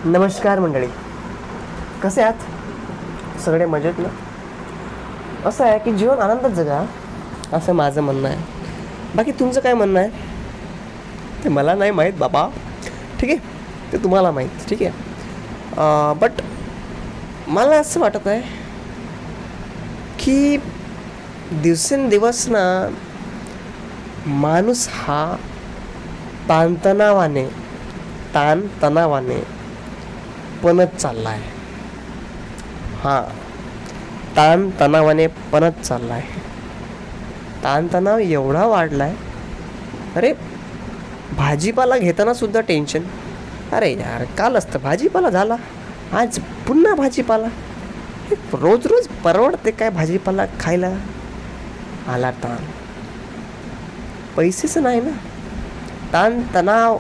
नमस्कार मंडळी, कसे आहात? सगळे मजेत ना? असं आहे की जीवन आनंदात जगा, असं माझं म्हणणं आहे. बाकी तुमचं काय म्हणणं आहे ते मला नाही माहीत बाबा. ठीक आहे, ते तुम्हाला माहीत. ठीक आहे, बट मला असं वाटत आहे की दिवसेंदिवस ना माणूस हा ताणतणावाने ताणतणावाने पणत चालला आहे. हां, ताणतणावाने पणत चालला आहे. ताणतणाव एवढा वाढला आहे, अरे भाजीपाला घेताना सुद्धा टेन्शन. अरे यार, काल असतं भाजीपाला झाला, आज पुन्हा भाजीपाला. हे रोज रोज परवडते काय भाजीपाला खायला? आला ताण, पैसेच नाही ना. ताणतणाव